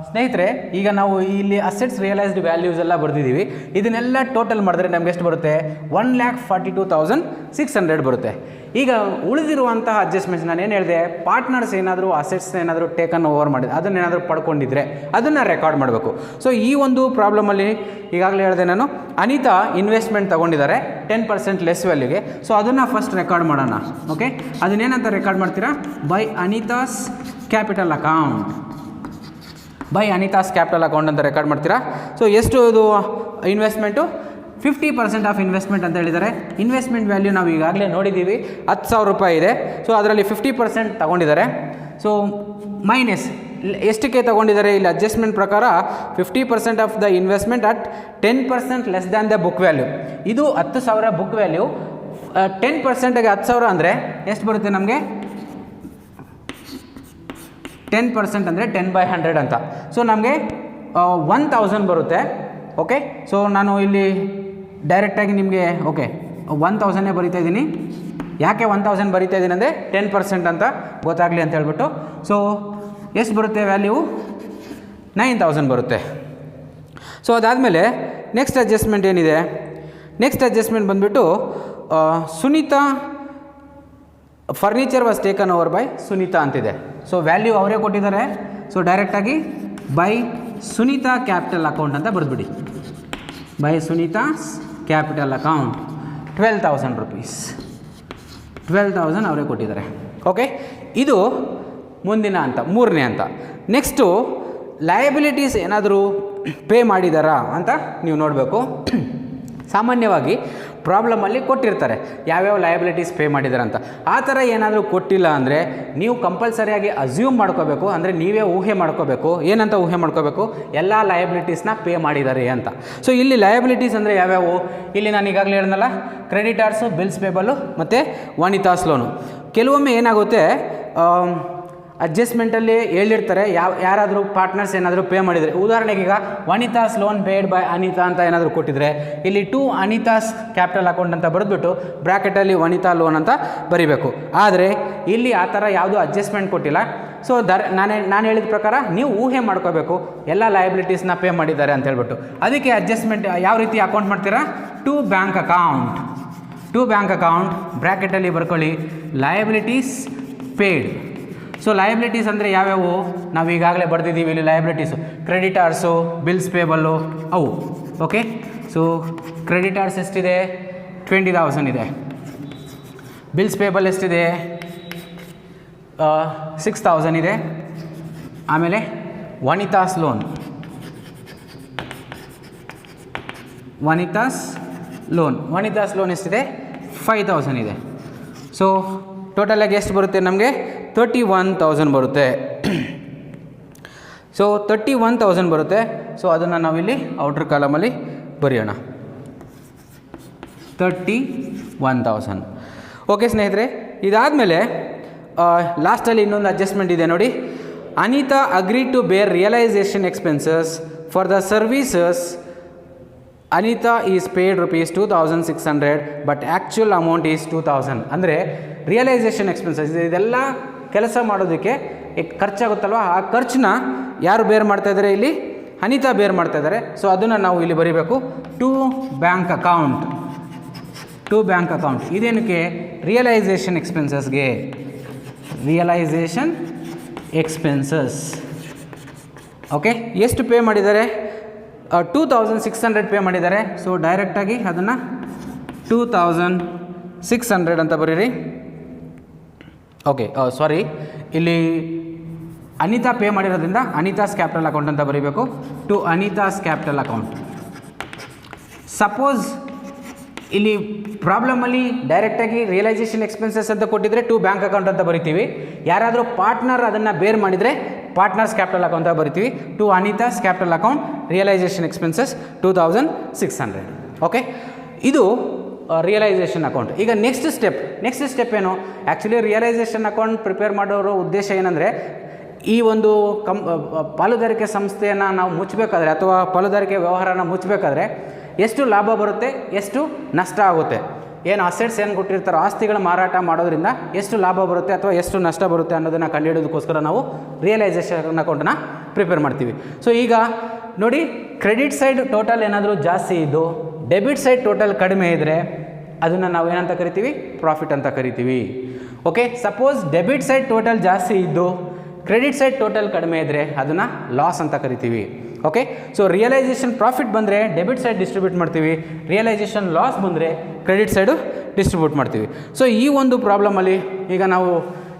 ಸ್ನೇಹಿತರೆ, ಈಗ ನಾವು ಇಲ್ಲಿ ಅಸೆಟ್ಸ್ ರಿಯಲೈಸ್ಡ್ ವ್ಯಾಲ್ಯೂಸ್ ಎಲ್ಲ ಬರ್ದಿದ್ದೀವಿ. ಇದನ್ನೆಲ್ಲ ಟೋಟಲ್ ಮಾಡಿದ್ರೆ ನಮ್ಗೆ ಎಷ್ಟು ಬರುತ್ತೆ? 1,42,600 ಬರುತ್ತೆ. ಈಗ ಉಳಿದಿರುವಂತಹ ಅಡ್ಜಸ್ಟ್ಮೆಂಟ್ಸ್ ನಾನು ಏನು ಹೇಳಿದೆ, ಪಾರ್ಟ್ನರ್ಸ್ ಏನಾದರೂ ಅಸೆಟ್ಸ್ ಏನಾದರೂ ಟೇಕನ್ ಓವರ್ ಮಾಡಿದ್ರೆ ಅದನ್ನೇನಾದರೂ ಪಡ್ಕೊಂಡಿದ್ರೆ ಅದನ್ನು ರೆಕಾರ್ಡ್ ಮಾಡಬೇಕು. ಸೊ ಈ ಒಂದು ಪ್ರಾಬ್ಲಮಲ್ಲಿ ಈಗಾಗಲೇ ಹೇಳಿದೆ ನಾನು, ಅನಿತಾ ಇನ್ವೆಸ್ಟ್ಮೆಂಟ್ ತೊಗೊಂಡಿದ್ದಾರೆ 10% ಲೆಸ್ ವ್ಯಾಲ್ಯೂಗೆ. ಸೊ ಅದನ್ನು ಫಸ್ಟ್ ರೆಕಾರ್ಡ್ ಮಾಡೋಣ. ಓಕೆ, ಅದನ್ನೇನಂತ ರೆಕಾರ್ಡ್ ಮಾಡ್ತೀರಾ? By Anita's capital account. By Anita's capital account ಅಂತ ರೆಕಾರ್ಡ್ ಮಾಡ್ತೀರಾ. ಸೊ ಎಷ್ಟು ಇದು ಇನ್ವೆಸ್ಟ್ಮೆಂಟು? 50% ಆಫ್ ಇನ್ವೆಸ್ಟ್ಮೆಂಟ್ ಅಂತ ಹೇಳಿದ್ದಾರೆ. ಇನ್ವೆಸ್ಟ್ಮೆಂಟ್ ವ್ಯಾಲ್ಯೂ ನಾವು ಈಗಾಗಲೇ ನೋಡಿದ್ದೀವಿ, 10,000 ರೂಪಾಯಿ ಇದೆ. ಸೊ ಅದರಲ್ಲಿ 50% ತಗೊಂಡಿದ್ದಾರೆ. ಸೊ ಮೈನಸ್ ಎಷ್ಟಕ್ಕೆ ತಗೊಂಡಿದ್ದಾರೆ? ಇಲ್ಲಿ ಅಡ್ಜಸ್ಟ್ಮೆಂಟ್ ಪ್ರಕಾರ 50% of the investment at 10% less than the book value. ಇದು 10,000 ಬುಕ್ ವ್ಯಾಲ್ಯೂ. 10%ಗೆ 10,000 ಅಂದರೆ ಎಷ್ಟು ಬರುತ್ತೆ ನಮಗೆ? 10% ಅಂದರೆ 10/100 ಅಂತ. ಸೊ ನಮಗೆ 1,000 ಬರುತ್ತೆ. ಓಕೆ, ಸೊ ನಾನು ಇಲ್ಲಿ ಡೈರೆಕ್ಟಾಗಿ ನಿಮಗೆ 1,000 ಬರಿತಾ ಇದ್ದೀನಿ. ಯಾಕೆ 1,000 ಬರಿತಾ ಇದ್ದೀನಿ ಅಂದರೆ 10% ಅಂತ ಗೊತ್ತಾಗಲಿ ಅಂತ ಹೇಳ್ಬಿಟ್ಟು. ಸೊ ಎಷ್ಟು ಬರುತ್ತೆ ವ್ಯಾಲ್ಯೂ? 9,000 ಬರುತ್ತೆ. ಸೊ ಅದಾದಮೇಲೆ ನೆಕ್ಸ್ಟ್ ಅಡ್ಜಸ್ಟ್ಮೆಂಟ್ ಏನಿದೆ? ನೆಕ್ಸ್ಟ್ ಅಡ್ಜಸ್ಟ್ಮೆಂಟ್ ಬಂದುಬಿಟ್ಟು Sunita furniture was taken over by Sunita ಅಂತಿದೆ. ಸೊ ವ್ಯಾಲ್ಯೂ ಅವರೇ ಕೊಟ್ಟಿದ್ದಾರೆ. ಸೊ ಡೈರೆಕ್ಟಾಗಿ ಬೈ ಸುನೀತಾ ಕ್ಯಾಪಿಟಲ್ ಅಕೌಂಟ್ ಅಂತ ಬರೆದ್ಬಿಡಿ. By Sunita's capital account 12,000 rupees. 12,000 ಅವರೇ ಕೊಟ್ಟಿದ್ದಾರೆ. ಓಕೆ, ಇದು ಮುಂದಿನ ಹಂತ, ಮೂರನೇ ಹಂತ. ನೆಕ್ಸ್ಟು ಲಯಬಿಲಿಟೀಸ್ ಏನಾದರೂ ಪೇ ಮಾಡಿದಾರಾ ಅಂತ ನೀವು ನೋಡಬೇಕು. ಸಾಮಾನ್ಯವಾಗಿ ಪ್ರಾಬ್ಲಮಲ್ಲಿ ಕೊಟ್ಟಿರ್ತಾರೆ ಯಾವ್ಯಾವ ಲಯಬಿಲಿಟೀಸ್ ಪೇ ಮಾಡಿದ್ದಾರೆ ಅಂತ. ಆ ಥರ ಏನಾದರೂ ಕೊಟ್ಟಿಲ್ಲ ಅಂದರೆ ನೀವು ಕಂಪಲ್ಸರಿಯಾಗಿ ಅಸ್ಯೂಮ್ ಮಾಡ್ಕೋಬೇಕು. ಅಂದರೆ ನೀವೇ ಊಹೆ ಮಾಡ್ಕೋಬೇಕು. ಏನಂತ ಊಹೆ ಮಾಡ್ಕೋಬೇಕು? ಎಲ್ಲ ಲಯಬಿಲಿಟೀಸ್ನ ಪೇ ಮಾಡಿದ್ದಾರೆ ಅಂತ. ಸೊ ಇಲ್ಲಿ ಲಯಬಿಲಿಟೀಸ್ ಅಂದರೆ ಯಾವ್ಯಾವು? ಇಲ್ಲಿ ನಾನು ಈಗಾಗಲೇ ಹೇಳಿದ್ನಲ್ಲ, ಕ್ರೆಡಿಟಾರ್ಸು, ಬಿಲ್ಸ್ ಪೇಬಲ್ಲು ಮತ್ತು ವನಿತಾಸ್ ಲೋನು. ಕೆಲವೊಮ್ಮೆ ಏನಾಗುತ್ತೆ, ಅಡ್ಜಸ್ಟ್ಮೆಂಟಲ್ಲಿ ಹೇಳಿರ್ತಾರೆ ಯಾರಾದರೂ ಪಾರ್ಟ್ನರ್ಸ್ ಏನಾದರೂ ಪೇ ಮಾಡಿದರೆ. ಉದಾಹರಣೆಗೆ ಈಗ ವನಿತಾಸ್ ಲೋನ್ ಪೇಡ್ ಬೈ ಅನಿತಾ ಅಂತ ಏನಾದರೂ ಕೊಟ್ಟಿದ್ರೆ ಇಲ್ಲಿ ಟು ಅನಿತಾಸ್ ಕ್ಯಾಪಿಟಲ್ ಅಕೌಂಟ್ ಅಂತ ಬರೆದ್ಬಿಟ್ಟು ಬ್ರ್ಯಾಕೆಟಲ್ಲಿ ವನಿತಾ ಲೋನ್ ಅಂತ ಬರಿಬೇಕು. ಆದರೆ ಇಲ್ಲಿ ಆ ಥರ ಯಾವುದೂ ಅಡ್ಜಸ್ಟ್ಮೆಂಟ್ ಕೊಟ್ಟಿಲ್ಲ. ಸೊ ನಾನು ಹೇಳಿದ ಪ್ರಕಾರ ನೀವು ಊಹೆ ಮಾಡ್ಕೋಬೇಕು ಎಲ್ಲ ಲಯಬಿಲಿಟೀಸ್ನ ಪೇ ಮಾಡಿದ್ದಾರೆ ಅಂತ ಹೇಳ್ಬಿಟ್ಟು. ಅದಕ್ಕೆ ಅಡ್ಜಸ್ಟ್ಮೆಂಟ್ ಯಾವ ರೀತಿ ಅಕೌಂಟ್ ಮಾಡ್ತೀರಾ? To bank account. To bank account ಬ್ರ್ಯಾಕೆಟಲ್ಲಿ ಬರ್ಕೊಳ್ಳಿ ಲಯಬಿಲಿಟೀಸ್ ಪೇಡ್. ಸೊ ಲಯಬಿಲಿಟೀಸ್ ಅಂದರೆ ಯಾವ್ಯಾವು? ನಾವು ಈಗಾಗಲೇ ಬರೆದಿದ್ದೀವಿ ಇಲ್ಲಿ ಲಯಬಿಲಿಟೀಸು. ಕ್ರೆಡಿಟಾರ್ಸು, ಬಿಲ್ಸ್ ಪೇಬಲ್ಲು ಅವು. ಓಕೆ, ಸೊ ಕ್ರೆಡಿಟಾರ್ಸ್ ಎಷ್ಟಿದೆ? 20,000 ಇದೆ. ಬಿಲ್ಸ್ ಪೇಬಲ್ ಎಷ್ಟಿದೆ? 6,000 ಇದೆ. ಆಮೇಲೆ ವನಿತಾಸ್ ಲೋನ್, ವನಿತಾಸ್ ಲೋನ್ ಎಷ್ಟಿದೆ? 5,000 ಇದೆ. ಸೊ ಟೋಟಲಾಗಿ ಎಷ್ಟು ಬರುತ್ತೆ ನಮಗೆ? 31,000 ಬರುತ್ತೆ. ಸೊ 31,000 ಬರುತ್ತೆ. ಸೊ ಅದನ್ನು ನಾವಿಲ್ಲಿ ಔಟ್ರ್ ಕಾಲಮಲ್ಲಿ ಬರೆಯೋಣ, 31,000. ಓಕೆ ಸ್ನೇಹಿತರೆ, ಇದಾದಮೇಲೆ ಲಾಸ್ಟಲ್ಲಿ ಇನ್ನೊಂದು ಅಡ್ಜಸ್ಟ್ಮೆಂಟ್ ಇದೆ ನೋಡಿ. Anita agree to bear realisation expenses for the services. Anita is paid rupees 2,600 but actual amount is 2,000. ಅಂದರೆ ರಿಯಲೈಸೇಷನ್ ಎಕ್ಸ್ಪೆನ್ಸಸ್ ಇದೆಲ್ಲ ಕೆಲಸ ಮಾಡೋದಕ್ಕೆ ಖರ್ಚಾಗುತ್ತಲ್ವ, ಆ ಖರ್ಚನ್ನ ಯಾರು ಬೇರ್ ಮಾಡ್ತಾಯಿದ್ದಾರೆ? ಇಲ್ಲಿ ಅನಿತಾ ಬೇರ್ ಮಾಡ್ತಾಯಿದ್ದಾರೆ. ಸೊ ಅದನ್ನು ನಾವು ಇಲ್ಲಿ ಬರೀಬೇಕು, to bank account. To bank account ಇದೇನಕ್ಕೆ? ರಿಯಲೈಸೇಷನ್ ಎಕ್ಸ್ಪೆನ್ಸಸ್ಗೆ. Realisation expenses. ಓಕೆ, ಎಷ್ಟು ಪೇ ಮಾಡಿದ್ದಾರೆ? 2,600 ಪೇ ಮಾಡಿದ್ದಾರೆ. ಸೊ ಡೈರೆಕ್ಟಾಗಿ ಅದನ್ನು 2,600 ಅಂತ ಬರೀರಿ. ಓಕೆ, ಸಾರಿ, ಇಲ್ಲಿ ಅನಿತಾ ಪೇ ಮಾಡಿರೋದ್ರಿಂದ ಅನಿತಾಸ್ ಕ್ಯಾಪಿಟಲ್ ಅಕೌಂಟ್ ಅಂತ ಬರೀಬೇಕು, to Anita's capital account. Suppose ಇಲ್ಲಿ ಪ್ರಾಬ್ಲಮಲ್ಲಿ ಡೈರೆಕ್ಟಾಗಿ ರಿಯಲೈಸೇಷನ್ ಎಕ್ಸ್ಪೆನ್ಸಸ್ ಅಂತ ಕೊಟ್ಟಿದ್ರೆ ಟು ಬ್ಯಾಂಕ್ ಅಕೌಂಟ್ ಅಂತ ಬರಿತೀವಿ. ಯಾರಾದರೂ ಪಾರ್ಟ್ನರ್ ಅದನ್ನು ಬೇರ್ ಮಾಡಿದರೆ ಪಾರ್ಟ್ನರ್ಸ್ ಕ್ಯಾಪಿಟಲ್ ಅಕೌಂಟ್ ಅಂತ ಬರಿತೀವಿ, to Anita's capital account realisation expenses 2,600. Okay, ಇದು ರಿಯಲೈಸೇಷನ್ ಅಕೌಂಟ್. ಈಗ ನೆಕ್ಸ್ಟ್ ಸ್ಟೆಪ್ ಏನು? ಆ್ಯಕ್ಚುಲಿ ರಿಯಲೈಸೇಷನ್ ಅಕೌಂಟ್ ಪ್ರಿಪೇರ್ ಮಾಡೋರ ಉದ್ದೇಶ ಏನಂದರೆ, ಈ ಒಂದು ಪಾಲುದಾರಿಕೆ ಸಂಸ್ಥೆಯನ್ನು ನಾವು ಮುಚ್ಚಬೇಕಾದ್ರೆ ಅಥವಾ ಪಾಲುದಾರಿಕೆ ವ್ಯವಹಾರನ ಮುಚ್ಚಬೇಕಾದ್ರೆ ಎಷ್ಟು ಲಾಭ ಬರುತ್ತೆ, ಎಷ್ಟು ನಷ್ಟ ಆಗುತ್ತೆ, ಏನು ಅಸೆಟ್ಸ್ ಏನು ಕೊಟ್ಟಿರ್ತಾರೋ ಆಸ್ತಿಗಳ ಮಾರಾಟ ಮಾಡೋದ್ರಿಂದ ಎಷ್ಟು ಲಾಭ ಬರುತ್ತೆ ಅಥವಾ ಎಷ್ಟು ನಷ್ಟ ಬರುತ್ತೆ ಅನ್ನೋದನ್ನು ಕಂಡುಹಿಡಿಯೋದಕ್ಕೋಸ್ಕರ ನಾವು ರಿಯಲೈಸೇಷನ್ ಅಕೌಂಟನ್ನು ಪ್ರಿಪೇರ್ ಮಾಡ್ತೀವಿ. ಸೊ ಈಗ ನೋಡಿ, ಕ್ರೆಡಿಟ್ ಸೈಡ್ ಟೋಟಲ್ ಏನಾದರೂ ಜಾಸ್ತಿ ಇದ್ದು ಡೆಬಿಟ್ ಸೈಡ್ ಟೋಟಲ್ ಕಡಿಮೆ ಇದ್ದರೆ ಅದನ್ನು ನಾವು ಏನಂತ ಕರಿತೀವಿ? ಪ್ರಾಫಿಟ್ ಅಂತ ಕರಿತೀವಿ. Okay, suppose debit side total ಜಾಸ್ತಿ ಇದ್ದು ಕ್ರೆಡಿಟ್ ಸೈಡ್ ಟೋಟಲ್ ಕಡಿಮೆ ಇದ್ದರೆ ಅದನ್ನು ಲಾಸ್ ಅಂತ ಕರಿತೀವಿ. ಓಕೆ, ಸೊ ರಿಯಲೈಸೇಷನ್ ಪ್ರಾಫಿಟ್ ಬಂದರೆ ಡೆಬಿಟ್ ಸೈಡ್ ಡಿಸ್ಟ್ರಿಬ್ಯೂಟ್ ಮಾಡ್ತೀವಿ, ರಿಯಲೈಸೇಷನ್ ಲಾಸ್ ಬಂದರೆ ಕ್ರೆಡಿಟ್ ಸೈಡು ಡಿಸ್ಟ್ರಿಬ್ಯೂಟ್ ಮಾಡ್ತೀವಿ. ಸೊ ಈ ಒಂದು ಪ್ರಾಬ್ಲಮಲ್ಲಿ ಈಗ ನಾವು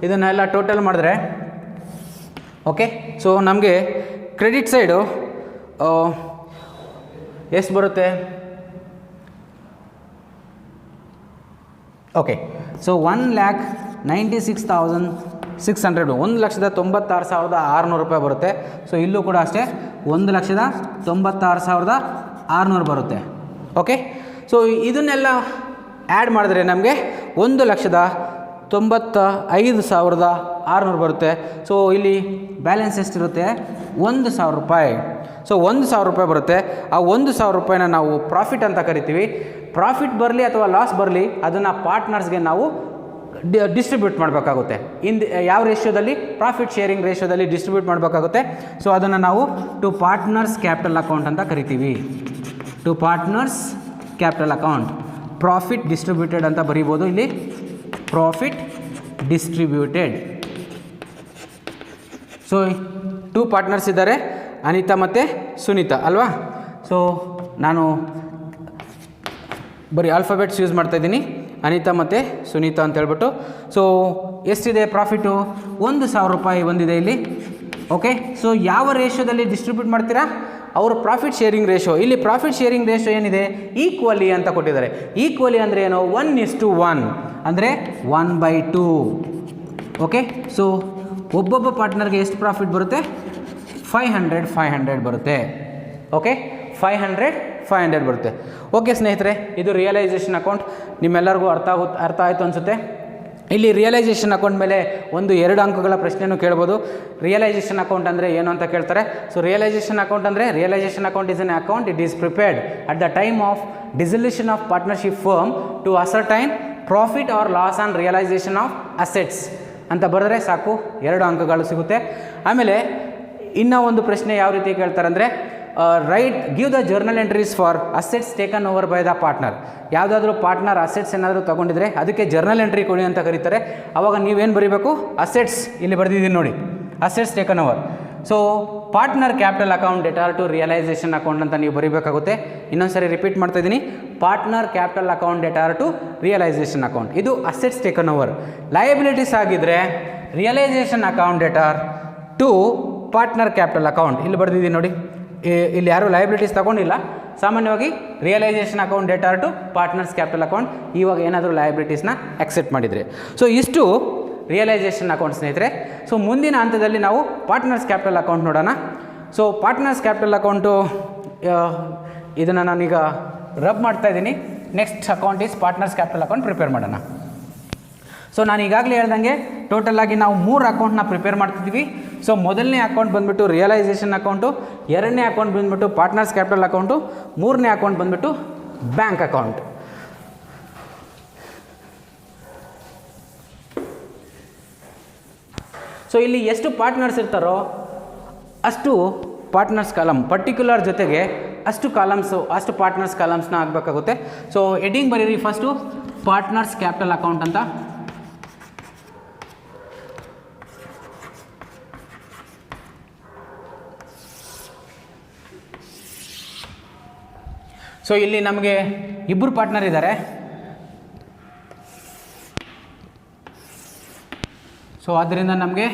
ಇದನ್ನೆಲ್ಲ ಟೋಟಲ್ ಮಾಡಿದ್ರೆ, ಓಕೆ, ಸೊ ನಮಗೆ ಕ್ರೆಡಿಟ್ ಸೈಡು ಎಷ್ಟು ಬರುತ್ತೆ? ಓಕೆ, ಸೊ 1,96,600, 1,96,600 ರೂಪಾಯಿ ಬರುತ್ತೆ. ಸೊ ಇಲ್ಲೂ ಕೂಡ ಅಷ್ಟೇ 1,96,600 ಬರುತ್ತೆ. ಓಕೆ, ಸೊ ಇದನ್ನೆಲ್ಲ ಆ್ಯಡ್ ಮಾಡಿದ್ರೆ ನಮಗೆ 1,95,600 ಬರುತ್ತೆ. ಸೊ ಇಲ್ಲಿ ಬ್ಯಾಲೆನ್ಸ್ ಎಷ್ಟಿರುತ್ತೆ? 1,000 ರೂಪಾಯಿ. ಸೊ 1,000 ರೂಪಾಯಿ ಬರುತ್ತೆ. ಆ 1,000 ರೂಪಾಯಿನ ನಾವು ಪ್ರಾಫಿಟ್ ಅಂತ ಕರಿತೀವಿ. ಪ್ರಾಫಿಟ್ ಬರಲಿ ಅಥವಾ ಲಾಸ್ ಬರಲಿ ಅದನ್ನು ಪಾರ್ಟ್ನರ್ಸ್ಗೆ ನಾವು ಡಿಸ್ಟ್ರಿಬ್ಯೂಟ್ ಮಾಡಬೇಕಾಗುತ್ತೆ. ಯಾವ ರೇಷಿಯೋದಲ್ಲಿ? ಪ್ರಾಫಿಟ್ ಶೇರಿಂಗ್ ರೇಷಿಯೋದಲ್ಲಿ ಡಿಸ್ಟ್ರಿಬ್ಯೂಟ್ ಮಾಡಬೇಕಾಗುತ್ತೆ. ಸೊ ಅದನ್ನು ನಾವು ಟು ಪಾರ್ಟ್ನರ್ಸ್ ಕ್ಯಾಪಿಟಲ್ ಅಕೌಂಟ್ ಅಂತ ಕರಿತೀವಿ. To partners capital account, profit distributed ಅಂತ ಬರೀಬೋದು ಇಲ್ಲಿ. Profit distributed. ಸೊ 2 ಪಾರ್ಟ್ನರ್ಸ್ ಇದ್ದಾರೆ, ಅನಿತಾ ಮತ್ತು ಸುನೀತಾ ಅಲ್ವಾ? ಸೊ ನಾನು ಬರೀ ಆಲ್ಫಾಬೆಟ್ಸ್ ಯೂಸ್ ಮಾಡ್ತಾಯಿದ್ದೀನಿ, ಅನಿತಾ ಮತ್ತು ಸುನೀತಾ ಅಂತ ಹೇಳ್ಬಿಟ್ಟು. ಸೊ ಎಷ್ಟಿದೆ ಪ್ರಾಫಿಟು? 1,000 ರೂಪಾಯಿ ಬಂದಿದೆ ಇಲ್ಲಿ. ಓಕೆ, ಸೊ ಯಾವ ರೇಷಿಯೋದಲ್ಲಿ ಡಿಸ್ಟ್ರಿಬ್ಯೂಟ್ ಮಾಡ್ತೀರಾ? ಅವ್ರ ಪ್ರಾಫಿಟ್ ಶೇರಿಂಗ್ ರೇಷಿಯೋ. ಇಲ್ಲಿ ಪ್ರಾಫಿಟ್ ಶೇರಿಂಗ್ ರೇಷಿಯೋ ಏನಿದೆ? ಈಕ್ವಲಿ ಅಂತ ಕೊಟ್ಟಿದ್ದಾರೆ. ಈಕ್ವಲಿ ಅಂದರೆ ಏನು? 1:1 ಅಂದರೆ 1/2. ಓಕೆ, ಸೊ ಒಬ್ಬೊಬ್ಬ ಪಾರ್ಟ್ನರ್ಗೆ ಎಷ್ಟು ಪ್ರಾಫಿಟ್ ಬರುತ್ತೆ? 500 ಬರುತ್ತೆ. ಓಕೆ, 500 ಬರುತ್ತೆ. ಓಕೆ ಸ್ನೇಹಿತರೆ, ಇದು ರಿಯಲೈಸೇಷನ್ ಅಕೌಂಟ್. ನಿಮ್ಮೆಲ್ಲರಿಗೂ ಅರ್ಥ ಆಯಿತು ಅನಿಸುತ್ತೆ. ಇಲ್ಲಿ ರಿಯಲೈಸೇಷನ್ ಅಕೌಂಟ್ ಮೇಲೆ 1-2 ಅಂಕಗಳ ಪ್ರಶ್ನೆನೂ ಕೇಳ್ಬೋದು. ರಿಯಲೈಸೇಷನ್ ಅಕೌಂಟ್ ಅಂದರೆ ಏನು ಅಂತ ಕೇಳ್ತಾರೆ. ಸೊ ರಿಯಲೈಸೇಷನ್ ಅಕೌಂಟ್ ಅಂದರೆ, realisation account is an account, it is prepared at the time of dissolution of partnership firm to ascertain profit or loss on realisation of assets ಅಂತ ಬರೆದ್ರೆ ಸಾಕು, 2 ಅಂಕಗಳು ಸಿಗುತ್ತೆ. ಆಮೇಲೆ ಇನ್ನೂ ಒಂದು ಪ್ರಶ್ನೆ ಯಾವ ರೀತಿ ಕೇಳ್ತಾರೆ ಅಂದರೆ, give the journal entries for assets taken over by the partner. ಯಾವುದಾದ್ರೂ ಪಾರ್ಟ್ನರ್ ಅಸೆಟ್ಸ್ ಏನಾದರೂ ತೊಗೊಂಡಿದ್ರೆ ಅದಕ್ಕೆ ಜರ್ನಲ್ ಎಂಟ್ರಿ ಕೊಡಿ ಅಂತ ಕರೀತಾರೆ. ಆವಾಗ ನೀವೇನು ಬರೀಬೇಕು? ಅಸೆಟ್ಸ್, ಇಲ್ಲಿ ಬರೆದಿದ್ದೀನಿ ನೋಡಿ, assets taken over. So partner capital account debtor to realisation account ಅಂತ ನೀವು ಬರೀಬೇಕಾಗುತ್ತೆ. ಇನ್ನೊಂದು ಸರಿ ರಿಪೀಟ್ ಮಾಡ್ತಾ ಇದ್ದೀನಿ, partner capital account debtor to realisation account, ಇದು ಅಸೆಟ್ಸ್ ಟೇಕನ್ ಓವರ್. ಲಯಬಿಲಿಟೀಸ್ ಆಗಿದ್ದರೆ realisation account debtor to partner capital account, ಇಲ್ಲಿ ಬರೆದಿದ್ದೀನಿ ನೋಡಿ. ಇಲ್ಲಿ ಯಾರೂ ಲಯಬಿಲಿಟೀಸ್ ತಗೊಂಡಿಲ್ಲ, ಸಾಮಾನ್ಯವಾಗಿ realisation account debtor to partners capital account. ಇವಾಗ ಏನಾದರೂ ಲಯಬಿಲಿಟೀಸ್ನ ಅಕ್ಸೆಪ್ಟ್ ಮಾಡಿದರೆ. ಸೊ ಇಷ್ಟು ರಿಯಲೈಸೇಷನ್ ಅಕೌಂಟ್ ಸ್ನೇಹಿತರೆ. ಸೊ ಮುಂದಿನ ಹಂತದಲ್ಲಿ ನಾವು ಪಾರ್ಟ್ನರ್ಸ್ ಕ್ಯಾಪಿಟಲ್ ಅಕೌಂಟ್ ನೋಡೋಣ. ಸೊ ಪಾರ್ಟ್ನರ್ಸ್ ಕ್ಯಾಪಿಟಲ್ ಅಕೌಂಟು ಇದನ್ನು ನಾನೀಗ ರಬ್ ಮಾಡ್ತಾ ಇದ್ದೀನಿ. Next account is partners capital account prepare ಮಾಡೋಣ. ಸೊ ನಾನು ಈಗಾಗಲೇ ಹೇಳ್ದಂಗೆ ಟೋಟಲಾಗಿ ನಾವು 3 ಅಕೌಂಟ್ನ ಪ್ರಿಪೇರ್ ಮಾಡ್ತಿದ್ದೀವಿ. ಸೊ ಮೊದಲನೇ ಅಕೌಂಟ್ ಬಂದುಬಿಟ್ಟು ರಿಯಲೈಸೇಷನ್ ಅಕೌಂಟು, 2ನೇ ಅಕೌಂಟ್ ಬಂದುಬಿಟ್ಟು ಪಾರ್ಟ್ನರ್ಸ್ ಕ್ಯಾಪಿಟಲ್ ಅಕೌಂಟು, 3ನೇ ಅಕೌಂಟ್ ಬಂದುಬಿಟ್ಟು ಬ್ಯಾಂಕ್ ಅಕೌಂಟ್. ಸೊ ಇಲ್ಲಿ ಎಷ್ಟು ಪಾರ್ಟ್ನರ್ಸ್ ಇರ್ತಾರೋ ಅಷ್ಟು ಪಾರ್ಟ್ನರ್ಸ್ ಕಾಲಮ್, ಪರ್ಟಿಕ್ಯುಲರ್ ಜೊತೆಗೆ ಅಷ್ಟು ಕಾಲಮ್ಸು, ಅಷ್ಟು ಪಾರ್ಟ್ನರ್ಸ್ ಕಾಲಮ್ಸ್ನ ಆಗಬೇಕಾಗುತ್ತೆ. ಸೊ ಹೆಡ್ಡಿಂಗ್ ಬರೀರಿ ಫಸ್ಟು, ಪಾರ್ಟ್ನರ್ಸ್ ಕ್ಯಾಪಿಟಲ್ ಅಕೌಂಟ್ ಅಂತ. ಸೊ ಇಲ್ಲಿ ನಮಗೆ 2 ಪಾರ್ಟ್ನರ್ ಇದ್ದಾರೆ. ಸೊ ಆದ್ದರಿಂದ ನಮಗೆ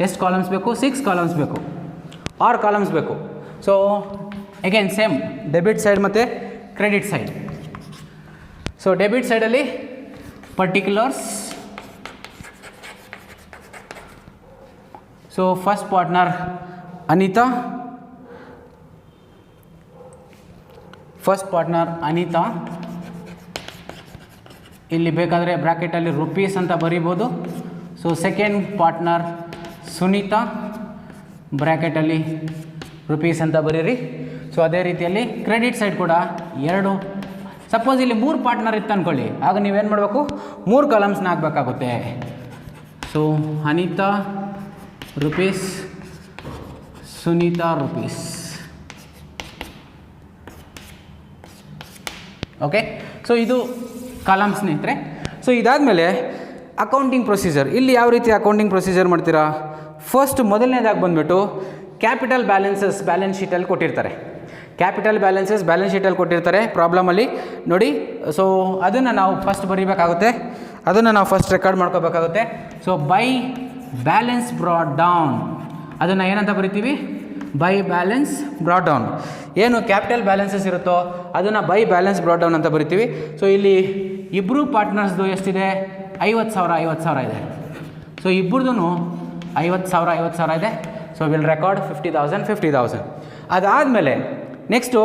ಎಷ್ಟು ಕಾಲಮ್ಸ್ ಬೇಕು? 6 ಕಾಲಮ್ಸ್ ಬೇಕು, 6 ಕಾಲಮ್ಸ್ ಬೇಕು. So again same debit side ಮತ್ತು ಕ್ರೆಡಿಟ್ ಸೈಡ್. ಸೊ ಡೆಬಿಟ್ ಸೈಡಲ್ಲಿ particulars. So first partner Anita, ಇಲ್ಲಿ ಬೇಕಾದರೆ ಬ್ರ್ಯಾಕೆಟಲ್ಲಿ ರುಪೀಸ್ ಅಂತ ಬರೀಬೋದು. ಸೊ ಸೆಕೆಂಡ್ ಪಾರ್ಟ್ನರ್ ಸುನೀತಾ, ಬ್ರ್ಯಾಕೆಟಲ್ಲಿ ರುಪೀಸ್ ಅಂತ ಬರೀರಿ. ಸೊ ಅದೇ ರೀತಿಯಲ್ಲಿ ಕ್ರೆಡಿಟ್ ಸೈಡ್ ಕೂಡ 2. ಸಪೋಸ್ ಇಲ್ಲಿ 3 ಪಾರ್ಟ್ನರ್ ಇತ್ತು ಅಂದ್ಕೊಳ್ಳಿ, ಆಗ ನೀವೇನು ಮಾಡಬೇಕು? 3 ಕಾಲಮ್ಸ್ನ ಹಾಕಬೇಕಾಗುತ್ತೆ. So Anita rupees, Sunita rupees. Okay, so ಇದು ಕಾಲಮ್ ಸ್ನೇಹಿತರೆ. ಸೊ ಇದಾದಮೇಲೆ ಅಕೌಂಟಿಂಗ್ ಪ್ರೊಸೀಜರ್. ಇಲ್ಲಿ ಯಾವ ರೀತಿ ಅಕೌಂಟಿಂಗ್ ಪ್ರೊಸೀಜರ್ ಮಾಡ್ತೀರಾ? ಫಸ್ಟ್ ಮೊದಲನೇದಾಗಿ ಬಂದುಬಿಟ್ಟು ಕ್ಯಾಪಿಟಲ್ ಬ್ಯಾಲೆನ್ಸಸ್ ಬ್ಯಾಲೆನ್ಸ್ ಶೀಟಲ್ಲಿ ಕೊಟ್ಟಿರ್ತಾರೆ. ಕ್ಯಾಪಿಟಲ್ ಬ್ಯಾಲೆನ್ಸಸ್ ಬ್ಯಾಲೆನ್ಸ್ ಶೀಟಲ್ಲಿ ಕೊಟ್ಟಿರ್ತಾರೆ ಪ್ರಾಬ್ಲಮಲ್ಲಿ ನೋಡಿ. ಸೊ ಅದನ್ನು ನಾವು ಫಸ್ಟ್ ಬರೀಬೇಕಾಗುತ್ತೆ, ಅದನ್ನು ನಾವು ಫಸ್ಟ್ ರೆಕಾರ್ಡ್ ಮಾಡ್ಕೋಬೇಕಾಗುತ್ತೆ. So by balance brought down, ಅದನ್ನು ಏನಂತ ಬರಿತೀವಿ? By balance brought down. ಏನು ಕ್ಯಾಪಿಟಲ್ ಬ್ಯಾಲೆನ್ಸಸ್ ಇರುತ್ತೋ ಅದನ್ನು ಬೈ ಬ್ಯಾಲೆನ್ಸ್ ಬ್ರಾಟ್ ಡೌನ್ ಅಂತ ಬರಿತೀವಿ. ಸೊ ಇಲ್ಲಿ ಇಬ್ಬರು ಪಾರ್ಟ್ನರ್ಸ್ದು ಎಷ್ಟಿದೆ? 50,000 ಇದೆ. ಸೊ ಇಬ್ಬರದು 50,000 ಇದೆ. So will record 50,000. ಅದಾದಮೇಲೆ ನೆಕ್ಸ್ಟು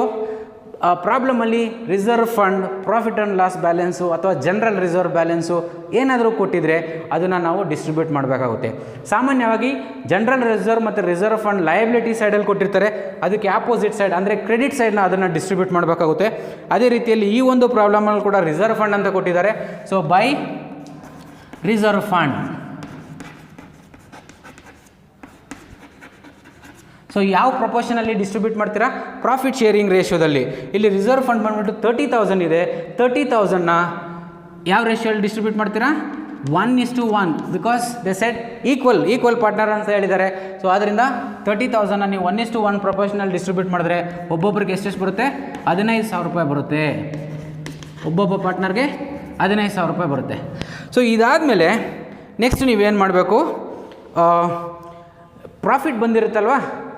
ಪ್ರಾಬ್ಲಮಲ್ಲಿ reserve fund, profit and loss balance ಅಥವಾ ಜನರಲ್ ರಿಸರ್ವ್ ಬ್ಯಾಲೆನ್ಸು ಏನಾದರೂ ಕೊಟ್ಟಿದ್ರೆ ಅದನ್ನು ನಾವು ಡಿಸ್ಟ್ರಿಬ್ಯೂಟ್ ಮಾಡಬೇಕಾಗುತ್ತೆ. ಸಾಮಾನ್ಯವಾಗಿ ಜನರಲ್ ರಿಸರ್ವ್ ಮತ್ತು ರಿಸರ್ವ್ ಫಂಡ್ ಲಯಬಿಲಿಟಿ ಸೈಡಲ್ಲಿ ಕೊಟ್ಟಿರ್ತಾರೆ, ಅದಕ್ಕೆ ಆಪೋಸಿಟ್ ಸೈಡ್ ಅಂದರೆ ಕ್ರೆಡಿಟ್ ಸೈಡ್ನ ಅದನ್ನು ಡಿಸ್ಟ್ರಿಬ್ಯೂಟ್ ಮಾಡಬೇಕಾಗುತ್ತೆ. ಅದೇ ರೀತಿಯಲ್ಲಿ ಈ ಒಂದು ಪ್ರಾಬ್ಲಮಲ್ಲಿ ಕೂಡ ರಿಸರ್ವ್ ಫಂಡ್ ಅಂತ ಕೊಟ್ಟಿದ್ದಾರೆ. So by reserve fund. So ಯಾವ ಪ್ರಪೋರ್ಷನಲ್ಲಿ ಡಿಸ್ಟ್ರಿಬ್ಯೂಟ್ ಮಾಡ್ತೀರಾ? ಪ್ರಾಫಿಟ್ ಶೇರಿಂಗ್ ರೇಷಿಯೋದಲ್ಲಿ. ಇಲ್ಲಿ ರಿಸರ್ವ್ ಫಂಡ್ ಬಂದುಬಿಟ್ಟು 30,000 ಇದೆ. 30,000ನ ಯಾವ ರೇಷಿಯೋಲ್ಲಿ ಡಿಸ್ಟ್ರಿಬ್ಯೂಟ್ ಮಾಡ್ತೀರಾ? 1:1 because they said equal partner ಅಂತ ಹೇಳಿದ್ದಾರೆ. ಸೊ ಆದ್ದರಿಂದ 30,000ನ ನೀವು 1:1 ಪ್ರಪೋರ್ಷನಲ್ಲಿ ಡಿಸ್ಟ್ರಿಬ್ಯೂಟ್ ಮಾಡಿದ್ರೆ ಒಬ್ಬೊಬ್ಬರಿಗೆ ಎಷ್ಟೆಷ್ಟು ಬರುತ್ತೆ? 15,000 ರೂಪಾಯಿ ಬರುತ್ತೆ. ಒಬ್ಬೊಬ್ಬ ಪಾರ್ಟ್ನರ್ಗೆ 15,000 ರೂಪಾಯಿ ಬರುತ್ತೆ. ಸೊ ಇದಾದಮೇಲೆ ನೆಕ್ಸ್ಟ್ ನೀವೇನು ಮಾಡಬೇಕು? ಪ್ರಾಫಿಟ್ ಬಂದಿರುತ್ತಲ್ವ,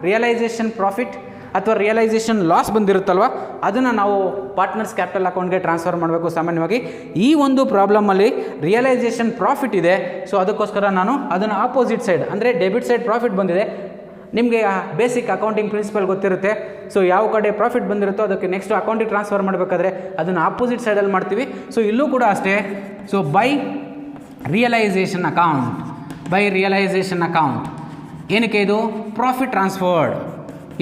ರಿಯಲೈಸೇಷನ್ ಪ್ರಾಫಿಟ್ ಅಥವಾ ರಿಯಲೈಸೇಷನ್ ಲಾಸ್ ಬಂದಿರುತ್ತಲ್ವ, ಅದನ್ನು ನಾವು ಪಾರ್ಟ್ನರ್ಸ್ ಕ್ಯಾಪಿಟಲ್ ಅಕೌಂಟ್ಗೆ ಟ್ರಾನ್ಸ್ಫರ್ ಮಾಡಬೇಕು. ಸಾಮಾನ್ಯವಾಗಿ ಈ ಒಂದು ಪ್ರಾಬ್ಲಮಲ್ಲಿ ರಿಯಲೈಸೇಷನ್ ಪ್ರಾಫಿಟ್ ಇದೆ. ಸೊ ಅದಕ್ಕೋಸ್ಕರ ನಾನು ಅದನ್ನು ಆಪೋಸಿಟ್ ಸೈಡ್ ಅಂದರೆ ಡೆಬಿಟ್ ಸೈಡ್ ಪ್ರಾಫಿಟ್ ಬಂದಿದೆ. ನಿಮಗೆ ಬೇಸಿಕ್ ಅಕೌಂಟಿಂಗ್ ಪ್ರಿನ್ಸಿಪಲ್ ಗೊತ್ತಿರುತ್ತೆ. ಸೊ ಯಾವ ಕಡೆ ಪ್ರಾಫಿಟ್ ಬಂದಿರುತ್ತೋ ಅದಕ್ಕೆ ನೆಕ್ಸ್ಟ್ ಅಕೌಂಟಿಗೆ ಟ್ರಾನ್ಸ್ಫರ್ ಮಾಡಬೇಕಾದ್ರೆ ಅದನ್ನು ಆಪೋಸಿಟ್ ಸೈಡಲ್ಲಿ ಮಾಡ್ತೀವಿ. ಸೊ ಇಲ್ಲೂ ಕೂಡ ಅಷ್ಟೇ. ಸೊ ಬೈ ರಿಯಲೈಸೇಷನ್ ಅಕೌಂಟ್ ಏನಕ್ಕೆ? ಇದು ಪ್ರಾಫಿಟ್ ಟ್ರಾನ್ಸ್ಫರ್ಡ್.